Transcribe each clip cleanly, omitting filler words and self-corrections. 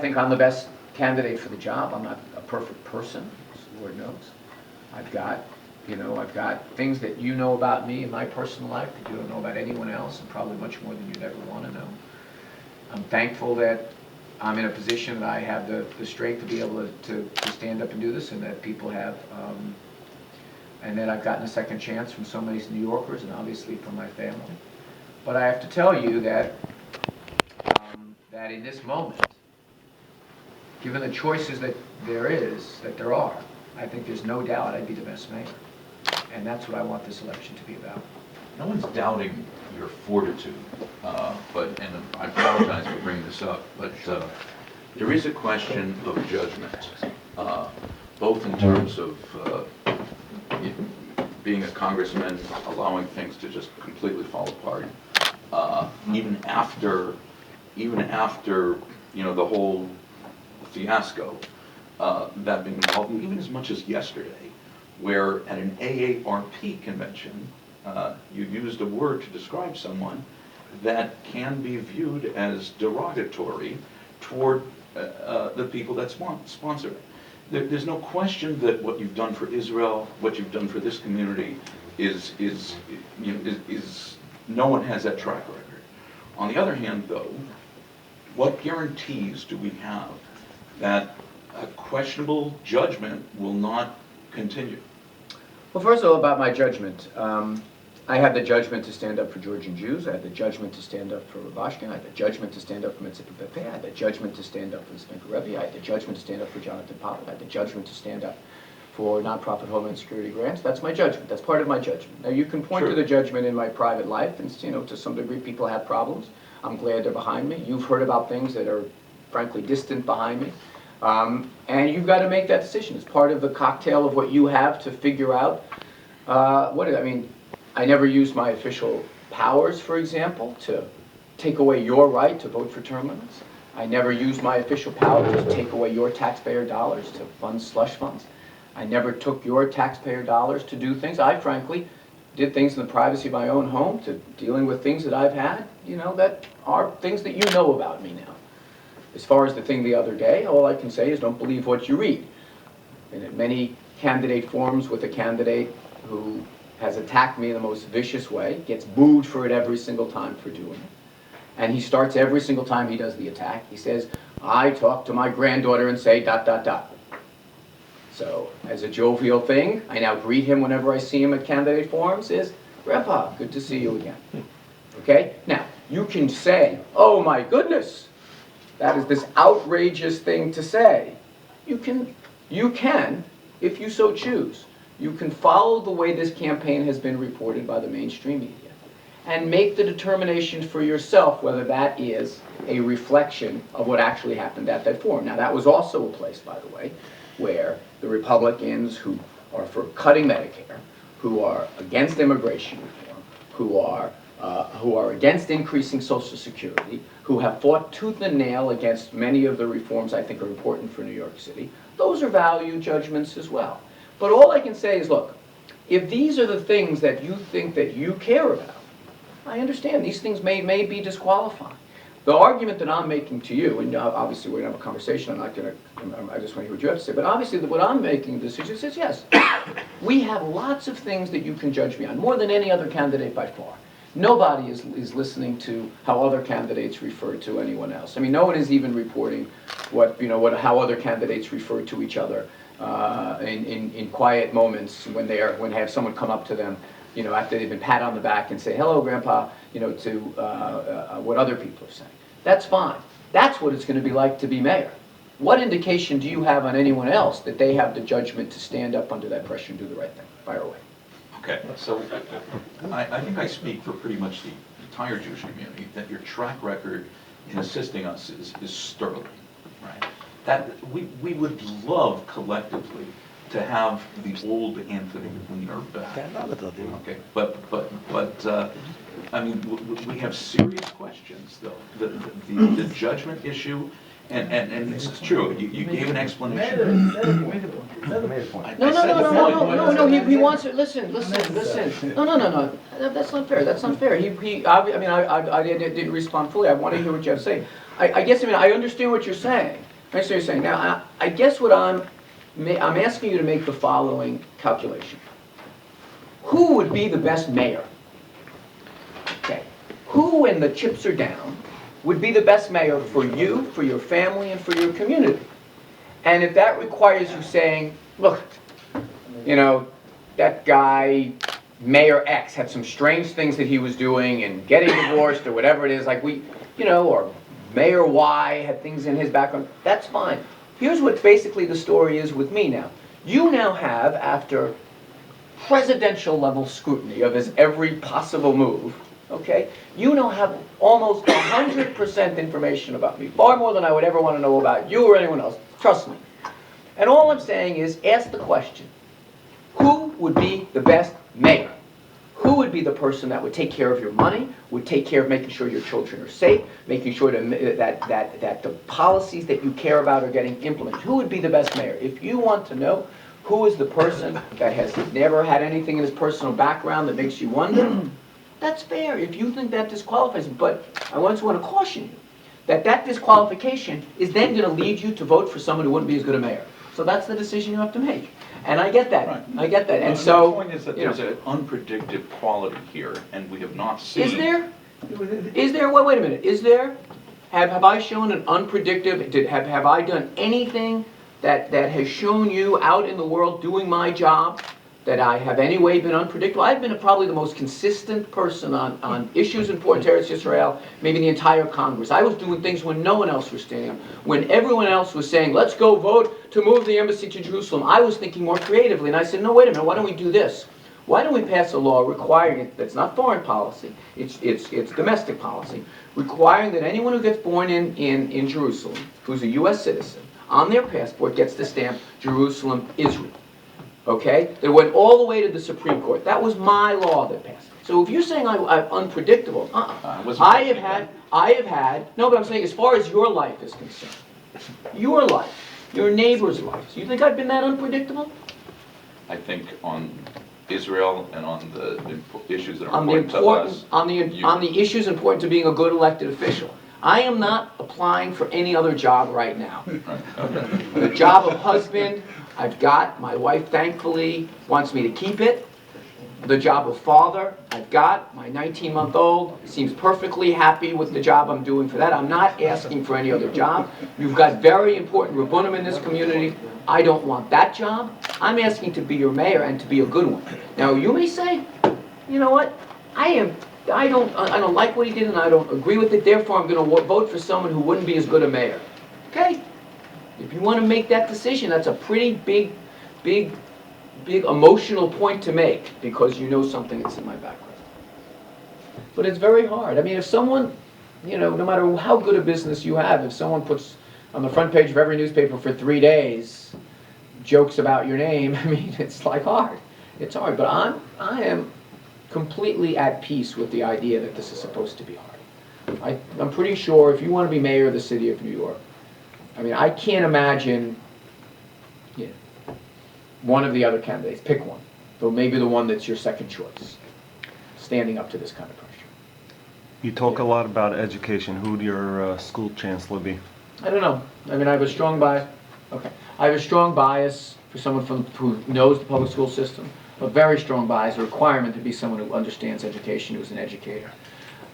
think I'm the best candidate for the job. I'm not a perfect person, as the Lord knows. I've got things that you know about me in my personal life that you don't know about anyone else, and probably much more than you'd ever want to know. I'm thankful that I'm in a position that I have the strength to be able to stand up and do this, and that people have, and that I've gotten a second chance from so many New Yorkers, and obviously from my family. But I have to tell you that that in this moment, given the choices that there are, I think there's no doubt I'd be the best mayor. And that's what I want this election to be about. No one's doubting your fortitude, and I apologize for bringing this up, but there is a question of judgment, both in terms of being a congressman, allowing things to just completely fall apart, even after the whole fiasco that being involved, even as much as yesterday, where at an AARP convention, you used a word to describe someone that can be viewed as derogatory toward the people that sponsor it. There's no question that what you've done for Israel, what you've done for this community, is no one has that track record. On the other hand, though, what guarantees do we have that a questionable judgment will not continue? Well, first of all, about my judgment. I had the judgment to stand up for Georgian Jews. I had the judgment to stand up for Rabashkin. I had the judgment to stand up for Mitzvah Pepe. I had the judgment to stand up for the Spencer Rebbe. I had the judgment to stand up for Jonathan Pollard. I had the judgment to stand up for nonprofit Homeland Security grants. That's my judgment. That's part of my judgment. Now, you can point to the judgment in my private life, and to some degree, people have problems. I'm glad they're behind me. You've heard about things that are, frankly, distant behind me. And you've got to make that decision. It's part of the cocktail of what you have to figure out. I never used my official powers, for example, to take away your right to vote for term limits. I never used my official powers to take away your taxpayer dollars to fund slush funds. I never took your taxpayer dollars to do things. I, frankly, did things in the privacy of my own home, to dealing with things that I've had, that are things that you know about me now. As far as the thing the other day, all I can say is don't believe what you read. And at many candidate forums with a candidate who has attacked me in the most vicious way, gets booed for it every single time for doing it. And he starts every single time he does the attack, he says, I talk to my granddaughter and say ... So, as a jovial thing, I now greet him whenever I see him at candidate forums, is, Grandpa, good to see you again. Okay? Now, you can say, oh my goodness, that is this outrageous thing to say. You can, if you so choose, you can follow the way this campaign has been reported by the mainstream media and make the determination for yourself whether that is a reflection of what actually happened at that forum. Now, that was also a place, by the way, where the Republicans who are for cutting Medicare, who are against immigration reform, who are against increasing Social Security, who have fought tooth and nail against many of the reforms I think are important for New York City, those are value judgments as well. But all I can say is, look, if these are the things that you think that you care about, I understand these things may be disqualifying. The argument that I'm making to you, and obviously we're going to have a conversation, I just want to hear what you have to say, but obviously what I'm making the decision is, yes, we have lots of things that you can judge me on, more than any other candidate by far. Nobody is listening to how other candidates refer to anyone else. I mean, no one is even reporting how other candidates refer to each other in quiet moments when they have someone come up to them, after they've been pat on the back and say, hello, Grandpa, to what other people are saying. That's fine. That's what it's going to be like to be mayor. What indication do you have on anyone else that they have the judgment to stand up under that pressure and do the right thing? Fire away. Okay, so I think I speak for pretty much the entire Jewish community that your track record in assisting us is sterling, right? That we would love collectively to have the old Anthony Weiner back. Okay, but I mean, we have serious questions though. The judgment issue, and this is true. You gave an explanation. No. He wants to listen. No. That's not fair. That's not fair. I didn't respond fully. I want to hear what you have to say. I guess I understand what you're saying. I understand what you're saying. Now, I guess what I'm asking you to make the following calculation. Who would be the best mayor? Okay. Who, when the chips are down, would be the best mayor for you, for your family, and for your community? And if that requires you saying, look, you know, that guy, Mayor X, had some strange things that he was doing and getting divorced or whatever it is, like or Mayor Y had things in his background, that's fine. Here's what basically the story is with me now. You now have, after presidential level scrutiny of his every possible move, okay, you now have almost 100% information about me, far more than I would ever want to know about you or anyone else, trust me. And all I'm saying is, ask the question, who would be the best mayor? Who would be the person that would take care of your money, would take care of making sure your children are safe, making sure that the policies that you care about are getting implemented? Who would be the best mayor? If you want to know who is the person that has never had anything in his personal background that makes you wonder, that's fair if you think that disqualifies. But I want to caution you that disqualification is then going to lead you to vote for someone who wouldn't be as good a mayor. So that's the decision you have to make. And I get that. Right. I get that. And The so, point is that there's an unpredicted quality here, and we have not seen. Is there? Is there? Wait a minute. Is there? Have I shown an unpredictable? Have I done anything that has shown you out in the world doing my job that I have any way been unpredictable? I've been probably the most consistent person on issues important to Eretz Israel, maybe the entire Congress. I was doing things when no one else was standing up. When everyone else was saying, let's go vote to move the embassy to Jerusalem, I was thinking more creatively. And I said, no, wait a minute, why don't we do this? Why don't we pass a law requiring it, that's not foreign policy, it's domestic policy, requiring that anyone who gets born in Jerusalem, who's a U.S. citizen, on their passport gets the stamp Jerusalem, Israel. Okay? That went all the way to the Supreme Court. That was my law that passed. So if you're saying I'm unpredictable, I have had, no, but I'm saying as far as your life is concerned, your life, your neighbor's life, so you think I've been that unpredictable? I think on Israel and on the issues that are important to us. On the issues important to being a good elected official. I am not applying for any other job right now. Right. Okay. The job of husband, I've got. My wife, thankfully, wants me to keep it. The job of father, I've got. My 19-month-old seems perfectly happy with the job I'm doing for that. I'm not asking for any other job. You've got very important rabbunim in this community. I don't want that job. I'm asking to be your mayor and to be a good one. Now, you may say, you know what? I don't like what he did and I don't agree with it, therefore I'm going to vote for someone who wouldn't be as good a mayor. Okay? If you want to make that decision, that's a pretty big emotional point to make because you know something that's in my background. But it's very hard. I mean, if someone, no matter how good a business you have, if someone puts on the front page of every newspaper for 3 days jokes about your name, I mean, it's like hard. It's hard. But I am completely at peace with the idea that this is supposed to be hard. I'm pretty sure if you want to be mayor of the city of New York, I mean, I can't imagine one of the other candidates, pick one, but maybe the one that's your second choice, standing up to this kind of pressure. You talk a lot about education. Who would your school chancellor be? I don't know. I mean, I have a strong bias. Okay. I have a strong bias for someone who knows the public school system, a very strong bias, a requirement to be someone who understands education, who's an educator.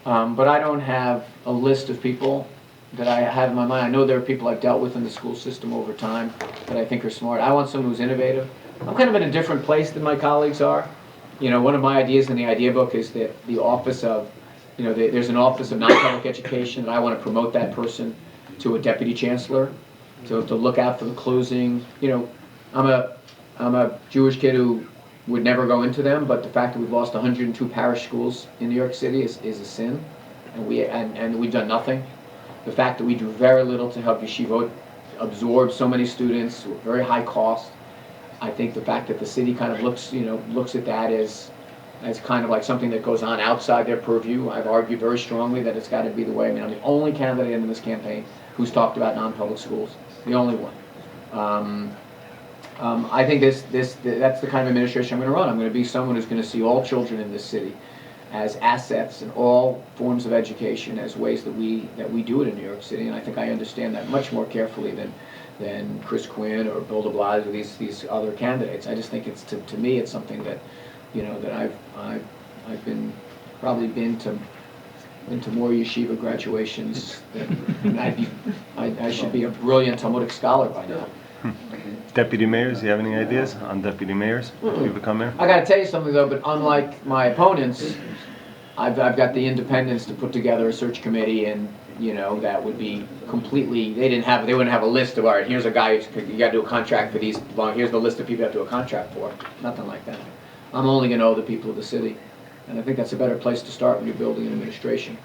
But I don't have a list of people that I have in my mind. I know there are people I've dealt with in the school system over time that I think are smart. I want someone who's innovative. I'm kind of in a different place than my colleagues are. One of my ideas in the idea book is that the office of, there's an office of non-public education, and I want to promote that person to a deputy chancellor to look out for the closing. I'm a Jewish kid who would never go into them, but the fact that we've lost 102 parish schools in New York City is a sin, and we've done nothing. The fact that we do very little to help yeshivot absorb so many students with very high cost. I think the fact that the city kind of looks at that as kind of like something that goes on outside their purview. I've argued very strongly that it's got to be the way. I mean, I'm the only candidate in this campaign who's talked about non-public schools. The only one. I think that's the kind of administration I'm going to run. I'm going to be someone who's going to see all children in this city as assets in all forms of education as ways that we do it in New York City, and I think I understand that much more carefully than Chris Quinn or Bill de Blasio or these other candidates. I just think it's to me it's something that, you know, that I've probably been to more yeshiva graduations than I should be a brilliant Talmudic scholar by now. Deputy mayors, do you have any ideas on deputy mayors if you become mayor? I gotta tell you something though, but unlike my opponents, I've got the independence to put together a search committee, and you know, that would be completely, they wouldn't have a list of, all right, here's a guy, you gotta do a contract for these, here's the list of people you have to do a contract for. Nothing like that. I'm only gonna know the people of the city. And I think that's a better place to start when you're building an administration.